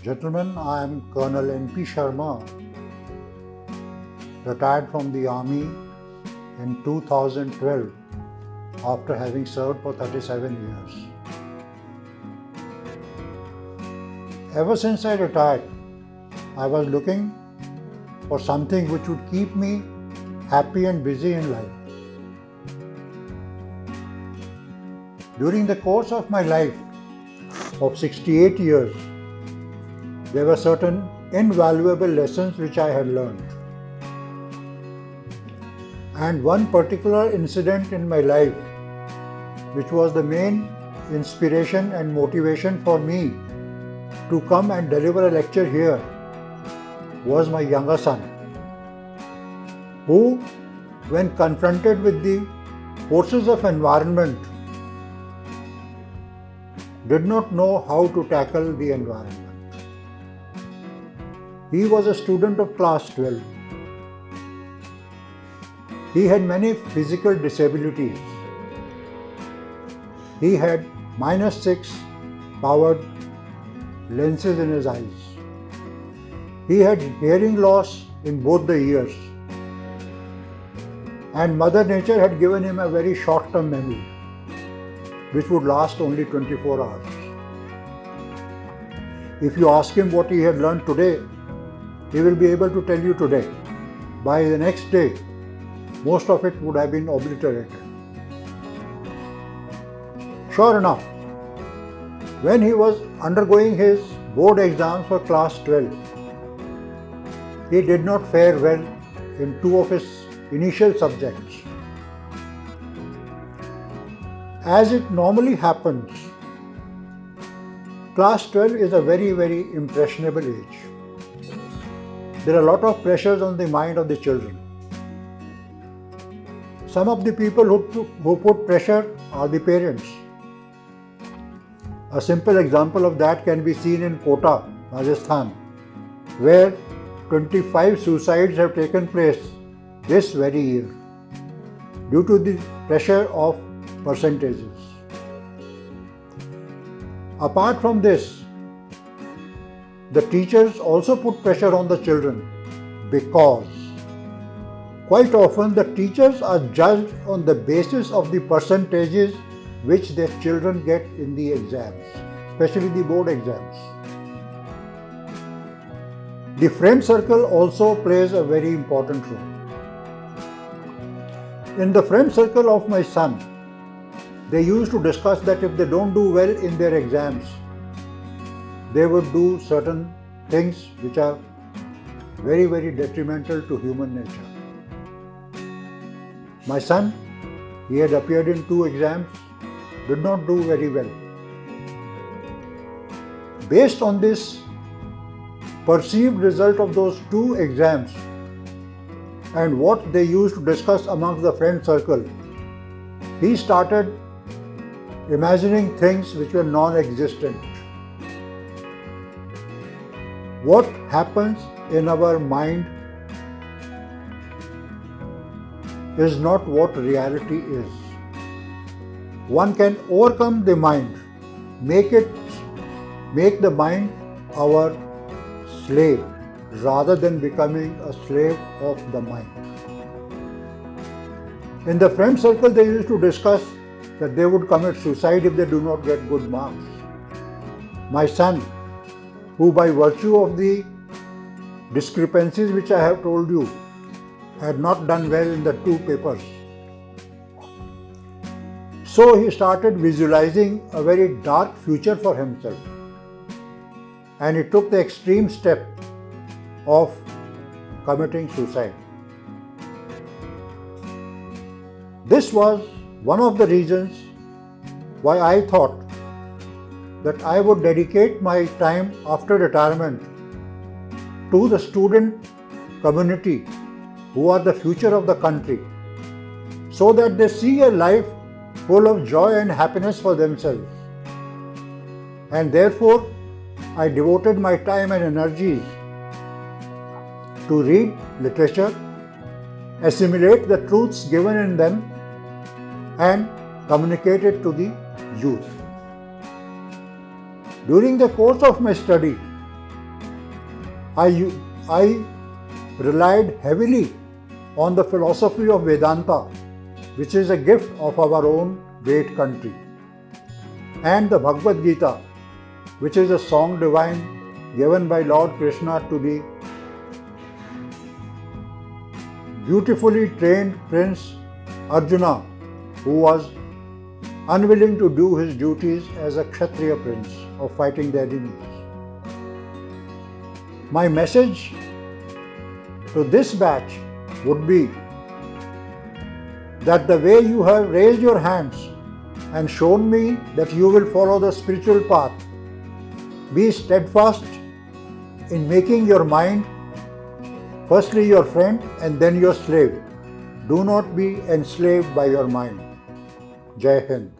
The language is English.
Gentlemen, I am Col N Sharma, retired from the Army in 2012 after having served for 37 years. Ever since I retired, I was looking for something which would keep me happy and busy in life. During the course of my life of 68 years, there were certain invaluable lessons which I had learned. And one particular incident in my life, which was the main inspiration and motivation for me to come and deliver a lecture here, was my younger son, who, when confronted with the forces of environment, did not know how to tackle the environment. He was a student of class 12. He had many physical disabilities. He had -6 powered lenses in his eyes. He had hearing loss in both the ears. And Mother Nature had given him a very short-term memory, which would last only 24 hours. If you ask him what he had learned today, he will be able to tell you today. By the next day, most of it would have been obliterated. Sure enough, when he was undergoing his board exams for class 12, he did not fare well in 2 of his initial subjects. As it normally happens, class 12 is a very, very impressionable age. There are a lot of pressures on the mind of the children. Some of the people who put pressure are the parents. A simple example of that can be seen in Kota, Rajasthan, where 25 suicides have taken place this very year due to the pressure of percentages. Apart from this, the teachers also put pressure on the children because quite often the teachers are judged on the basis of the percentages which their children get in the exams, especially the board exams. The friend circle also plays a very important role. In the friend circle of my son, they used to discuss that if they don't do well in their exams, they would do certain things which are very, very detrimental to human nature. My son, he had appeared in 2 exams, did not do very well. Based on this perceived result of those 2 exams and what they used to discuss amongst the friend circle, he started imagining things which were non-existent. What happens in our mind is not what reality is. One can overcome the mind, make the mind our slave rather than becoming a slave of the mind. In the friend circle, they used to discuss that they would commit suicide if they do not get good marks. My son, who by virtue of the discrepancies which I have told you, had not done well in the 2 papers. So he started visualizing a very dark future for himself. And he took the extreme step of committing suicide. This was one of the reasons why I thought that I would dedicate my time after retirement to the student community who are the future of the country, so that they see a life full of joy and happiness for themselves. And therefore, I devoted my time and energies to read literature, assimilate the truths given in them, and communicate it to the youth. During the course of my study, I relied heavily on the philosophy of Vedanta, which is a gift of our own great country, and the Bhagavad Gita, which is a song divine given by Lord Krishna to the beautifully trained Prince Arjuna, who was unwilling to do his duties as a Kshatriya prince of fighting the enemies. My message to this batch would be that the way you have raised your hands and shown me that you will follow the spiritual path, be steadfast in making your mind firstly your friend and then your slave. Do not be enslaved by your mind. Jai Hind.